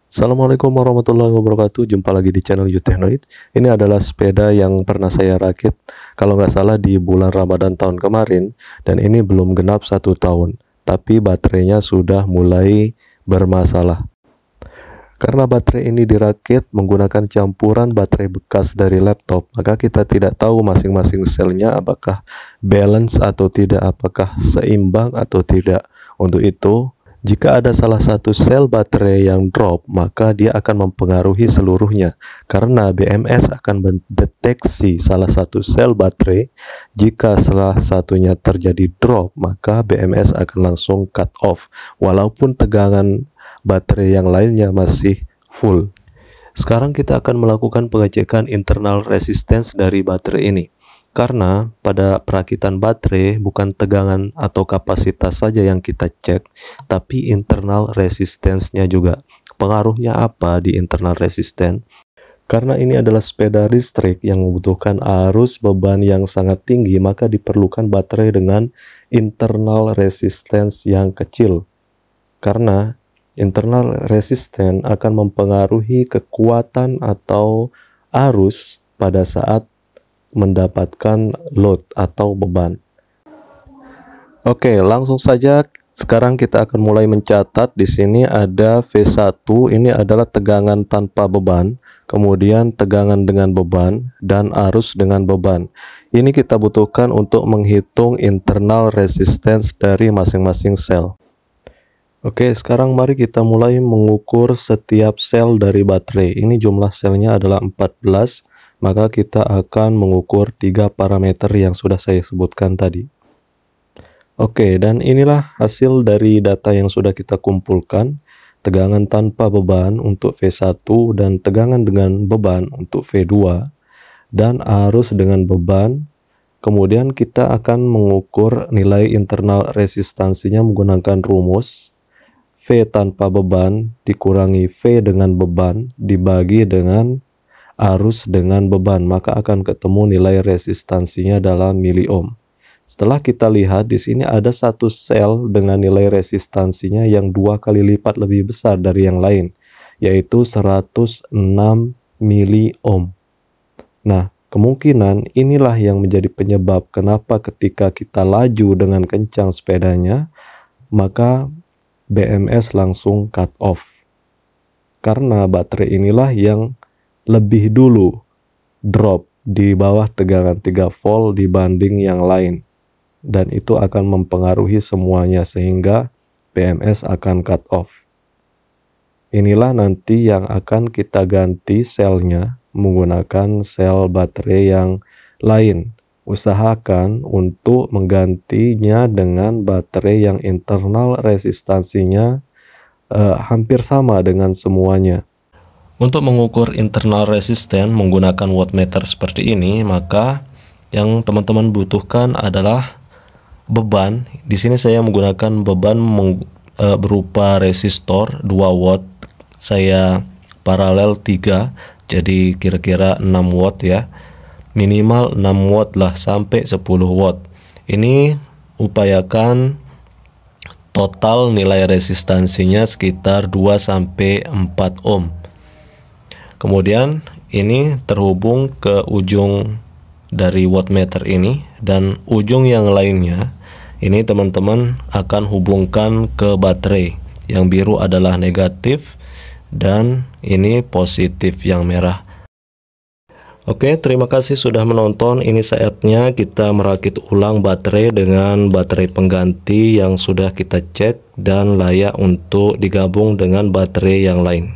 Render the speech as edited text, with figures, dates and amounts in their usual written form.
Assalamualaikum warahmatullahi wabarakatuh. Jumpa lagi di channel Utechnoid. Ini adalah sepeda yang pernah saya rakit kalau nggak salah di bulan Ramadan tahun kemarin, dan ini belum genap 1 tahun, tapi baterainya sudah mulai bermasalah. Karena baterai ini dirakit menggunakan campuran baterai bekas dari laptop, maka kita tidak tahu masing-masing selnya apakah balance atau tidak, apakah seimbang atau tidak. Untuk itu, jika ada salah satu sel baterai yang drop, maka dia akan mempengaruhi seluruhnya, karena BMS akan mendeteksi salah satu sel baterai. Jika salah satunya terjadi drop, maka BMS akan langsung cut off, walaupun tegangan baterai yang lainnya masih full. Sekarang kita akan melakukan pengecekan internal resistance dari baterai ini. Karena pada perakitan baterai bukan tegangan atau kapasitas saja yang kita cek, tapi internal resistance-nya juga. Pengaruhnya apa di internal resistance? Karena ini adalah sepeda listrik yang membutuhkan arus beban yang sangat tinggi, maka diperlukan baterai dengan internal resistance yang kecil. Karena internal resistance akan mempengaruhi kekuatan atau arus pada saat mendapatkan load atau beban. Oke, langsung saja sekarang kita akan mulai mencatat. Di sini ada V1, ini adalah tegangan tanpa beban, kemudian tegangan dengan beban, dan arus dengan beban. Ini kita butuhkan untuk menghitung internal resistance dari masing-masing sel. Oke, sekarang mari kita mulai mengukur setiap sel dari baterai. Ini jumlah selnya adalah 14, maka kita akan mengukur 3 parameter yang sudah saya sebutkan tadi. Oke, dan inilah hasil dari data yang sudah kita kumpulkan. Tegangan tanpa beban untuk V1 dan tegangan dengan beban untuk V2, dan arus dengan beban. Kemudian kita akan mengukur nilai internal resistansinya menggunakan rumus V tanpa beban dikurangi V dengan beban dibagi dengan arus dengan beban, maka akan ketemu nilai resistansinya dalam miliohm. Setelah kita lihat di sini ada satu sel dengan nilai resistansinya yang 2 kali lipat lebih besar dari yang lain, yaitu 106 miliohm. Nah, kemungkinan inilah yang menjadi penyebab kenapa ketika kita laju dengan kencang sepedanya, maka BMS langsung cut off. Karena baterai inilah yang lebih dulu drop di bawah tegangan 3 volt dibanding yang lain. Dan itu akan mempengaruhi semuanya sehingga BMS akan cut off. Inilah nanti yang akan kita ganti selnya menggunakan sel baterai yang lain. Usahakan untuk menggantinya dengan baterai yang internal resistansinya hampir sama dengan semuanya. Untuk mengukur internal resistance menggunakan wattmeter seperti ini, maka yang teman-teman butuhkan adalah beban. Di sini saya menggunakan beban berupa resistor 2 watt. Saya paralel 3, jadi kira-kira 6 watt ya. Minimal 6 watt lah sampai 10 watt. Ini upayakan total nilai resistansinya sekitar 2-4 ohm. Kemudian ini terhubung ke ujung dari wattmeter ini, dan ujung yang lainnya ini teman-teman akan hubungkan ke baterai. Yang biru adalah negatif dan ini positif yang merah. Oke, terima kasih sudah menonton. Ini saatnya kita merakit ulang baterai dengan baterai pengganti yang sudah kita cek dan layak untuk digabung dengan baterai yang lain.